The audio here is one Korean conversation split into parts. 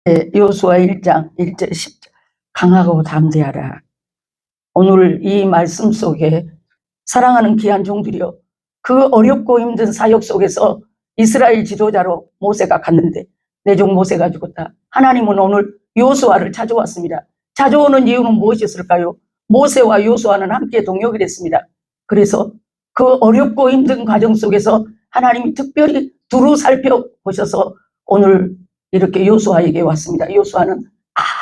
여호수아 1장 1절 10절 강하고 담대하라. 오늘 이 말씀 속에 사랑하는 귀한 종들이여, 그 어렵고 힘든 사역 속에서 이스라엘 지도자로 모세가 갔는데 내 종 모세가 죽었다. 하나님은 오늘 여호수아를 찾아왔습니다. 찾아오는 이유는 무엇이었을까요? 모세와 여호수아는 함께 동역이 됐습니다. 그래서 그 어렵고 힘든 과정 속에서 하나님이 특별히 두루 살펴보셔서 오늘 이렇게 여호수아에게 왔습니다. 여호수아는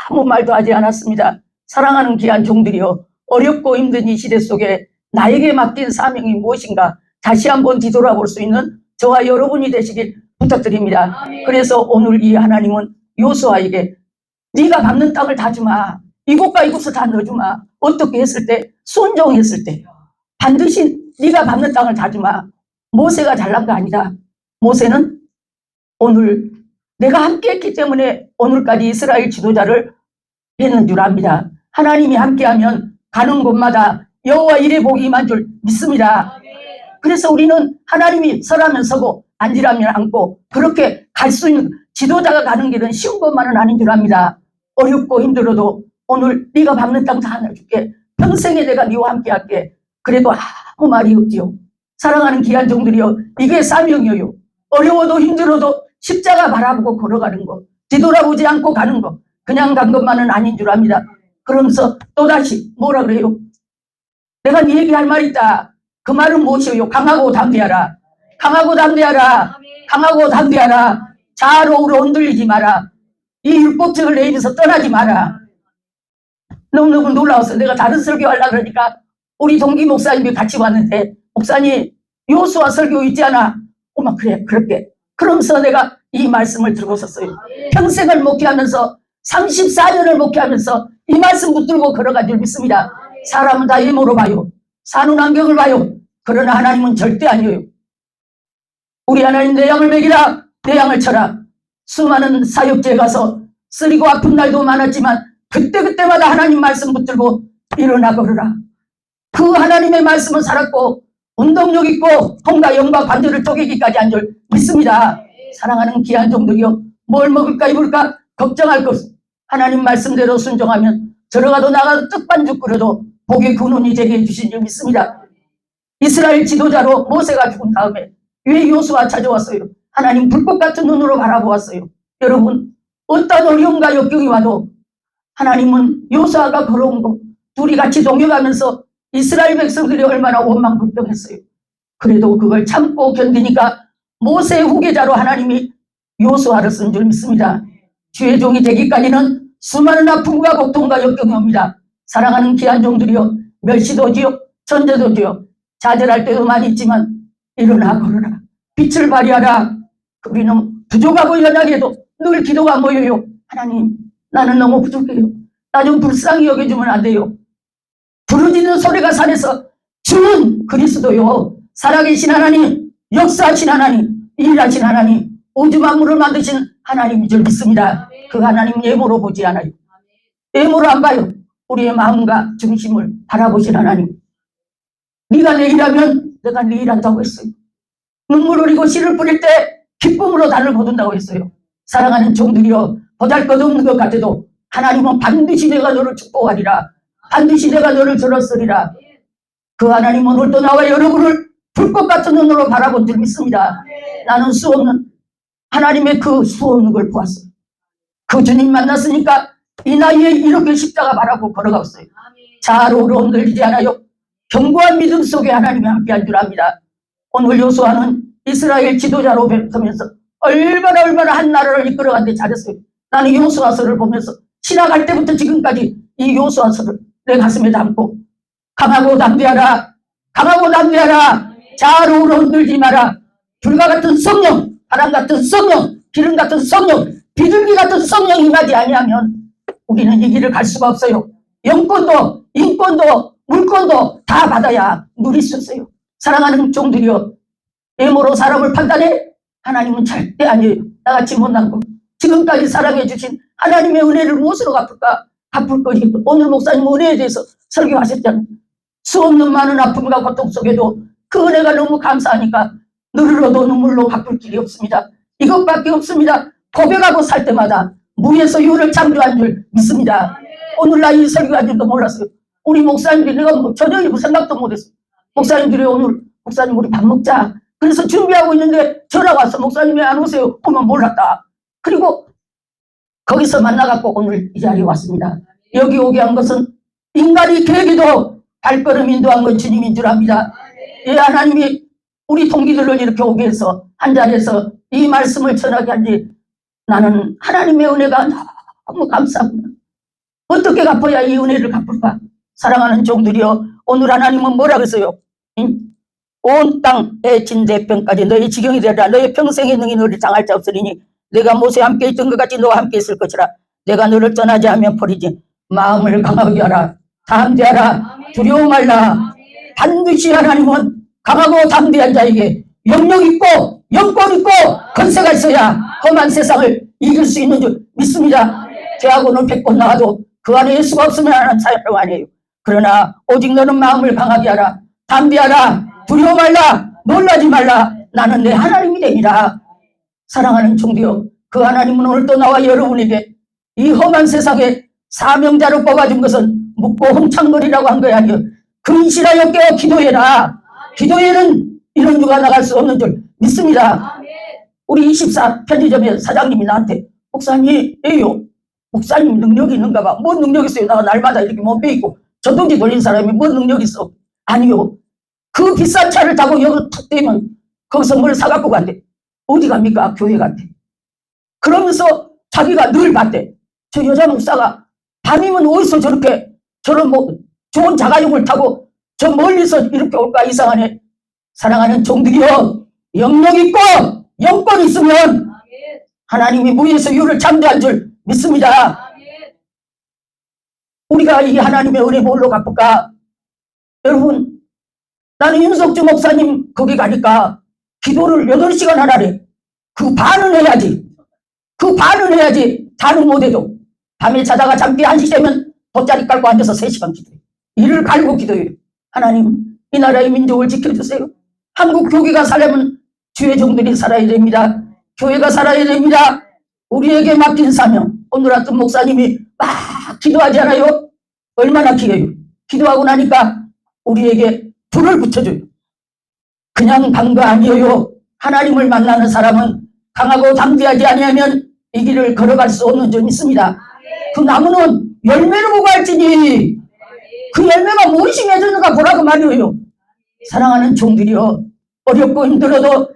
아무 말도 하지 않았습니다. 사랑하는 귀한 종들이여, 어렵고 힘든 이 시대 속에 나에게 맡긴 사명이 무엇인가 다시 한번 뒤돌아볼 수 있는 저와 여러분이 되시길 부탁드립니다. 그래서 오늘 이 하나님은 여호수아에게 네가 밟는 땅을 다 주마, 이곳과 이곳을 다 넣어주마. 어떻게 했을 때? 순종했을 때 반드시 네가 밟는 땅을 다 주마. 모세가 잘난 거 아니다. 모세는 오늘 내가 함께 했기 때문에 오늘까지 이스라엘 지도자를 했는 줄 압니다. 하나님이 함께하면 가는 곳마다 여호와 일의 복이 임한 줄 믿습니다. 그래서 우리는 하나님이 서라면 서고 앉으라면 앉고 그렇게 갈 수 있는, 지도자가 가는 길은 쉬운 것만은 아닌 줄 압니다. 어렵고 힘들어도 오늘 네가 밟는 땅 다 내줄게. 평생에 내가 네와 함께 할게. 그래도 아무 말이 없지요. 사랑하는 귀한 종들이여, 이게 사명이에요. 어려워도 힘들어도 십자가 바라보고 걸어가는 거, 뒤돌아보지 않고 가는 거, 그냥 간 것만은 아닌 줄 압니다. 그러면서 또다시 뭐라 그래요? 내가 네 얘기 할 말이 있다. 그 말은 무엇이에요? 강하고 담대하라. 강하고 담대하라. 강하고 담대하라. 좌로우로 흔들리지 마라. 이 율법책을 내 입에서 떠나지 마라. 너무너무 놀라워서 내가 다른 설교하려고 그러니까 우리 동기 목사님이 같이 왔는데, 목사님 여호수아 설교 있지 않아? 어머 그래 그렇게. 그러면서 내가 이 말씀을 들고 섰어요. 평생을 목회하면서 34년을 목회하면서 이 말씀 붙들고 걸어간 줄 믿습니다. 사람은 다 외모로 봐요. 사는 환경을 봐요. 그러나 하나님은 절대 아니에요. 우리 하나님 내 양을 먹이라, 내 양을 쳐라. 수많은 사역지에 가서 쓰리고 아픈 날도 많았지만 그때그때마다 하나님 말씀 붙들고 일어나 걸어라. 그 하나님의 말씀은 살았고 운동력 있고 통과 영과 관절을 쪼개기까지 한 줄 믿습니다. 사랑하는 귀한 종들이여, 뭘 먹을까 입을까 걱정할 것 없어. 하나님 말씀대로 순종하면 들어가도 나가도 떡반죽 끓여도 복의 근원이 되게 해주신 줄 믿습니다. 이스라엘 지도자로 모세가 죽은 다음에 왜 여호수아 찾아왔어요? 하나님 불꽃 같은 눈으로 바라보았어요. 여러분, 어떤 어려움과 역경이 와도 하나님은 여호수아가 걸어온 거 둘이 같이 동역하면서 이스라엘 백성들이 얼마나 원망불평했어요. 그래도 그걸 참고 견디니까 모세의 후계자로 하나님이 여호수아를 쓴 줄 믿습니다. 주의 종이 되기까지는 수많은 아픔과 고통과 역경이 옵니다. 사랑하는 귀한 종들이여, 멸시도 지요 천재도 지요 좌절할 때도 많이 있지만 일어나 걸어라. 빛을 발휘하라. 우리는 부족하고 연약해도 늘 기도가 모여요. 하나님, 나는 너무 부족해요. 나 좀 불쌍히 여겨주면 안 돼요. 부르짖는 소리가 산에서 주는 그리스도요, 살아계신 하나님, 역사하신 하나님, 일하신 하나님, 우주 만물을 만드신 하나님인 줄 믿습니다. 그 하나님 예모로 보지 않아요. 예모로 안 봐요. 우리의 마음과 중심을 바라보신 하나님. 네가 내 일하면 내가 네 일한다고 했어요. 눈물 흘리고 씨를 뿌릴 때 기쁨으로 단을 거둔다고 했어요. 사랑하는 종들이여, 보잘것없는 것 같아도 하나님은 반드시 내가 너를 축복하리라. 반드시 내가 너를 들었으리라. 그 하나님은 오늘도 나와 여러분을 불꽃 같은 눈으로 바라본 줄 믿습니다. 나는 수없는 하나님의 그 수없는 걸 보았어요. 그 주님 만났으니까 이 나이에 이렇게 십자가 바라고 걸어갔어요. 좌로우로 흔들리지 않아요. 견고한 믿음 속에 하나님이 함께한 줄 압니다. 오늘 여호수아는 이스라엘 지도자로 뵙면서 얼마나 한 나라를 이끌어가는데 잘했어요. 나는 여호수아서를 보면서 신학할 때부터 지금까지 이 여호수아서를 내 가슴에 담고 강하고 담대하라. 강하고 담대하라. 좌로우로 흔들지 마라. 불과 같은 성령, 바람 같은 성령, 기름 같은 성령, 비둘기 같은 성령이 임하지 아니하면 우리는 이 길을 갈 수가 없어요. 영권도 인권도 물권도 다 받아야 누릴 수 있어요. 사랑하는 종들이여, 외모로 사람을 판단해? 하나님은 절대 아니에요. 나같이 못난 거 지금까지 사랑해 주신 하나님의 은혜를 무엇으로 갚을까? 갚을 것이 오늘 목사님 은혜에 대해서 설교하셨잖아요. 수없는 많은 아픔과 고통 속에도 그 은혜가 너무 감사하니까 눈으로도 눈물로 갚을 길이 없습니다. 이것밖에 없습니다. 고백하고 살 때마다 무에서 유를 창조한 줄 믿습니다. 오늘 나 이 설교한 줄도 몰랐어요. 우리 목사님들이 내가 뭐 전혀 생각도 못했어요. 목사님들이 오늘 목사님 우리 밥 먹자. 그래서 준비하고 있는데 전화가 와서 목사님 왜 안 오세요? 오면 몰랐다. 그리고 거기서 만나갖고 오늘 이 자리에 왔습니다. 여기 오게 한 것은 인간이 계기도 발걸음 인도한 건 주님인 줄 압니다. 예, 하나님이 우리 동기들을 이렇게 오게 해서 한 자리에서 이 말씀을 전하게 한지 나는 하나님의 은혜가 너무 감사합니다. 어떻게 갚아야 이 은혜를 갚을까? 사랑하는 종들이여, 오늘 하나님은 뭐라 그랬어요? 온 땅의 진대평까지 너희 지경이 되라. 너희 평생의 능히 너를 장할 자 없으리니 내가 모세와 함께 있던 것 같이 너와 함께 있을 것이라. 내가 너를 떠나지 않으면 버리지. 마음을 강하게 하라. 담대하라. 두려워 말라. 반드시 하나님은 강하고 담대한 자에게 영력 있고 영권 있고 권세가 있어야 험한 세상을 이길 수 있는 줄 믿습니다. 대학원을 100번 나와도 그 안에 예수가 없으면 하는 사람 아니에요. 그러나 오직 너는 마음을 강하게 하라. 담대하라. 두려워 말라. 놀라지 말라. 나는 내 하나님이 되니라. 사랑하는 종들여, 그 하나님은 오늘도 나와 여러분에게 이 험한 세상에 사명자로 뽑아준 것은 묻고 홍창거리라고 한 거 아니에요. 근실하여 깨어 기도해라. 기도에는 이런 유가 나갈 수 없는 줄 믿습니다. 우리 24 편의점의 사장님이 나한테 목사님이에요. 목사님 능력이 있는가 봐. 뭔 능력 있어요? 나 날마다 이렇게 못 베이고 전동기 돌린 사람이 뭔 능력 있어? 아니요. 그 비싼 차를 타고 여기 탁 대면 거기서 뭘 사갖고 간대. 어디 갑니까? 교회 간대. 그러면서 자기가 늘 봤대. 저 여자 목사가 밤이면 어디서 저렇게 저런 뭐 좋은 자가용을 타고 저 멀리서 이렇게 올까 이상하네. 사랑하는 종들이여, 영력 있고 영권 있으면 하나님이 무에서 유를 창조한 줄 믿습니다. 우리가 이 하나님의 은혜 뭘로 갚을까? 여러분, 나는 윤석주 목사님 거기 가니까 기도를 8시간 하라래. 그 반은 해야지. 그 반은 해야지. 다는 못해도. 밤에 자다가 잠기 1시 되면 돗자리 깔고 앉아서 3시간 기도해. 이를 갈고 기도해요. 하나님, 이 나라의 민족을 지켜주세요. 한국 교회가 살려면 주의 종들이 살아야 됩니다. 교회가 살아야 됩니다. 우리에게 맡긴 사명. 오늘 같은 목사님이 막 기도하지 않아요? 얼마나 기해요. 기도하고 나니까 우리에게 불을 붙여줘요. 그냥 간 거 아니에요. 하나님을 만나는 사람은 강하고 담대하지 아니하면 이 길을 걸어갈 수 없는 줄 믿습니다. 그 나무는 열매를 보고 할지니 그 열매가 무엇이 맺었는가 보라고 말이에요. 사랑하는 종들이여, 어렵고 힘들어도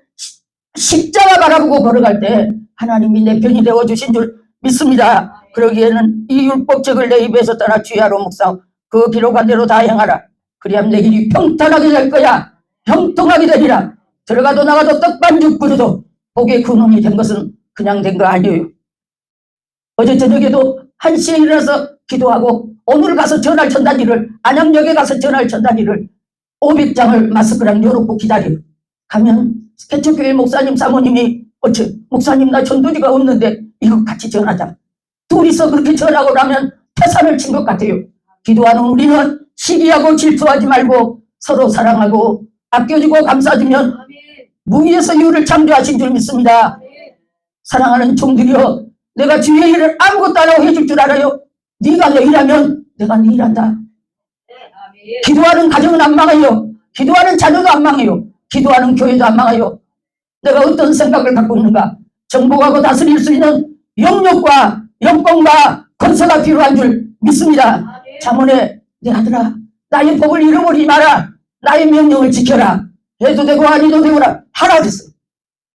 십자가 바라보고 걸어갈 때 하나님이 내 편이 되어주신 줄 믿습니다. 그러기에는 이 율법책을 내 입에서 떠나 주야로 묵상 그 기록한 대로 다 행하라. 그리하면 내 길이 평탄하게 될 거야. 형통하게 되리라. 들어가도 나가도 떡반죽 부려도 복의 근원이 된 것은 그냥 된 거 아니에요. 어제 저녁에도 1시에 일어나서 기도하고 오늘 가서 전할 전단지를 안양역에 가서 전할 전단지를 500장을 마스크랑 열어놓고 기다려요. 가면 개척교회 목사님 사모님이 목사님 나 전도지가 없는데 이거 같이 전하자. 둘이서 그렇게 전하고 나면 태산을 친 것 같아요. 기도하는 우리는 시기하고 질투하지 말고 서로 사랑하고 아껴주고 감싸주면 무위에서 유를 창조하신 줄 믿습니다. 사랑하는 종들이여, 내가 주의 일을 아무것도 안 하고 해줄 줄 알아요? 네가 내 일하면 내가 네 일한다. 기도하는 가정은 안 망해요. 기도하는 자녀도 안 망해요. 기도하는 교회도 안 망해요. 내가 어떤 생각을 갖고 있는가? 정복하고 다스릴 수 있는 영력과 영권과 권세가 필요한 줄 믿습니다. 잠언에 내 아들아, 나의 법을 잃어버리지 마라. 나의 명령을 지켜라. 해도 되고 아니도 되고라 하라 됐어.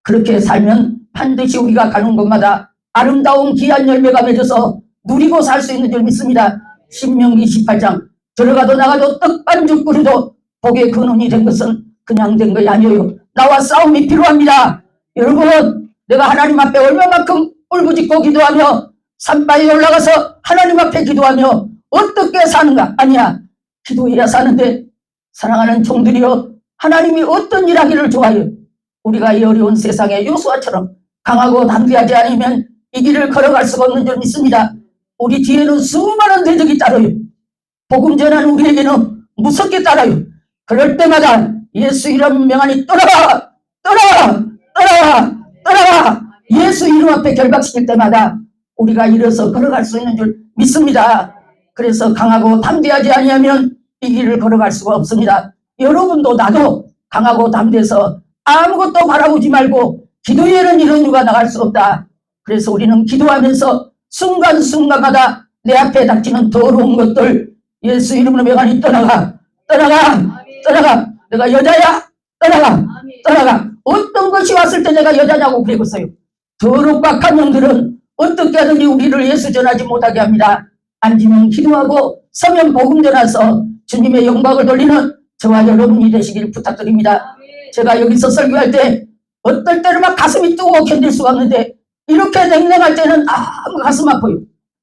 그렇게 살면 반드시 우리가 가는 곳마다 아름다운 귀한 열매가 맺어서 누리고 살 수 있는 줄 믿습니다. 신명기 18장 들어가도 나가도 떡반죽 끓여도 복의 근원이 된 것은 그냥 된 것이 아니에요. 나와 싸움이 필요합니다. 여러분, 내가 하나님 앞에 얼마만큼 울부짖고 기도하며 산바위에 올라가서 하나님 앞에 기도하며 어떻게 사는가? 아니야. 기도해야 사는데 사랑하는 종들이여, 하나님이 어떤 일 하기를 좋아해요? 우리가 이 어려운 세상에 요수아처럼 강하고 담대하지 않으면 이 길을 걸어갈 수가 없는 줄 믿습니다. 우리 뒤에는 수많은 대적이 따라요. 복음 전하는 우리에게는 무섭게 따라요. 그럴 때마다 예수 이름 명하니 떠나라! 떠나라! 떠나라! 떠나라! 예수 이름 앞에 결박시킬 때마다 우리가 일어서 걸어갈 수 있는 줄 믿습니다. 그래서 강하고 담대하지 아니하면 이 길을 걸어갈 수가 없습니다. 여러분도 나도 강하고 담대해서 아무것도 바라보지 말고 기도에는 이런 이유가 나갈 수 없다. 그래서 우리는 기도하면서 순간순간마다 내 앞에 닥치는 더러운 것들 예수 이름으로 명하니 떠나가. 내가 여자야? 떠나가. 어떤 것이 왔을 때 내가 여자냐고 그랬어요. 더럽박한 영들은 어떻게 하든지 우리를 예수 전하지 못하게 합니다. 앉으면 기도하고 서면 복음 전해서 주님의 영광을 돌리는 저와 여러분이 되시길 부탁드립니다. 제가 여기서 설교할 때 어떨 때는 막 가슴이 뜨거워 견딜 수가 없는데 이렇게 냉랭할 때는 아무 가슴 아파요.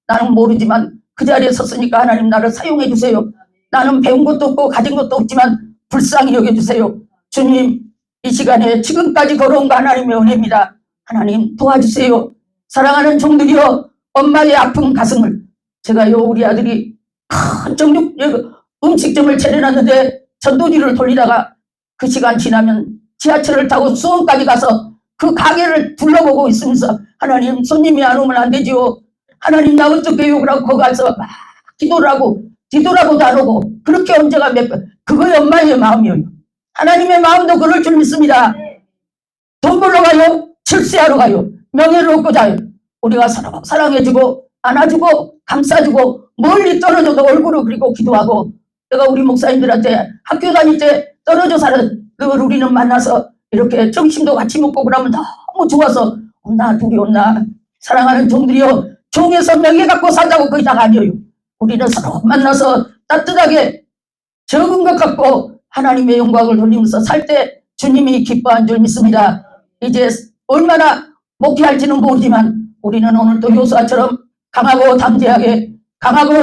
나는 모르지만 그 자리에 섰으니까 하나님 나를 사용해 주세요. 나는 배운 것도 없고 가진 것도 없지만 불쌍히 여겨주세요. 주님, 이 시간에 지금까지 걸어온 거 하나님의 은혜입니다. 하나님 도와주세요. 사랑하는 종들이여, 엄마의 아픈 가슴을, 제가요 우리 아들이 큰 정육 음식점을 차려놨는데 전도지를 돌리다가 그 시간 지나면 지하철을 타고 수원까지 가서 그 가게를 둘러보고 있으면서 하나님 손님이 안 오면 안 되지요. 하나님 나 어떡해요? 그러고 거기 가서 막 뒤돌아보도 안 오고 그렇게 언제가 몇 번. 그거의 엄마의 마음이에요. 하나님의 마음도 그럴 줄 믿습니다. 돈 벌러 가요. 출세하러 가요. 명예를 얻고자 해요. 우리가 사랑해주고 안아주고 감싸주고 멀리 떨어져도 얼굴을 그리고 기도하고 내가 우리 목사님들한테 학교 다닐 때 떨어져 사는 그걸 우리는 만나서 이렇게 점심도 같이 먹고 그러면 너무 좋아서 온나 둘이 온나 사랑하는 종들이요. 종에서 명예 갖고 산다고 그게 다가 아니에요. 우리는 서로 만나서 따뜻하게 적은 것 같고 하나님의 영광을 돌리면서 살 때 주님이 기뻐한 줄 믿습니다. 이제 얼마나 목회할지는 모르지만 우리는 오늘도 요수아처럼 강하고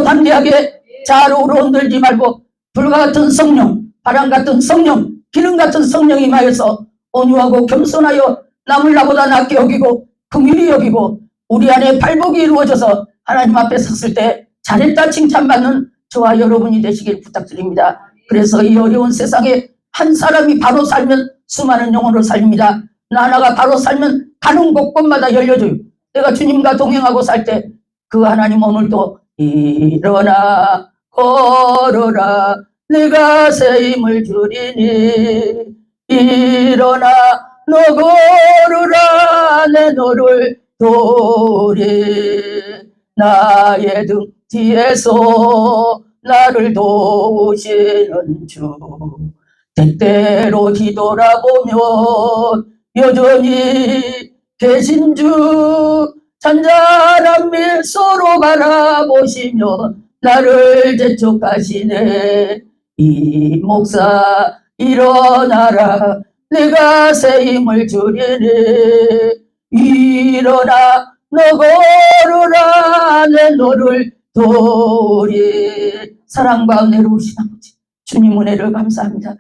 담대하게 자로우로 흔들지 말고 불과 같은 성령, 바람 같은 성령, 기름 같은 성령이 임하여서 온유하고 겸손하여 남을 나보다 낫게 여기고 긍휼히 여기고 우리 안에 발복이 이루어져서 하나님 앞에 섰을 때 잘했다 칭찬받는 저와 여러분이 되시길 부탁드립니다. 그래서 이 어려운 세상에 한 사람이 바로 살면 수많은 영혼을 살립니다. 하나가 바로 살면 가는 곳곳마다 열려줘요. 내가 주님과 동행하고 살 때 그 하나님 오늘도 일어나 걸어라 내가 새 힘을 주리니 일어나 너 걸어라 내 너를 도리 나의 등 뒤에서 나를 도우시는 주 때때로 뒤돌아보면 여전히 계신 주 잔잔한 미소로 바라보시며 나를 재촉하시네. 이 목사 일어나라 내가 새 힘을 주리니 일어나 너 걸어라 내 너를 도리. 사랑과 은혜로 오신 아버지 주님 은혜를 감사합니다.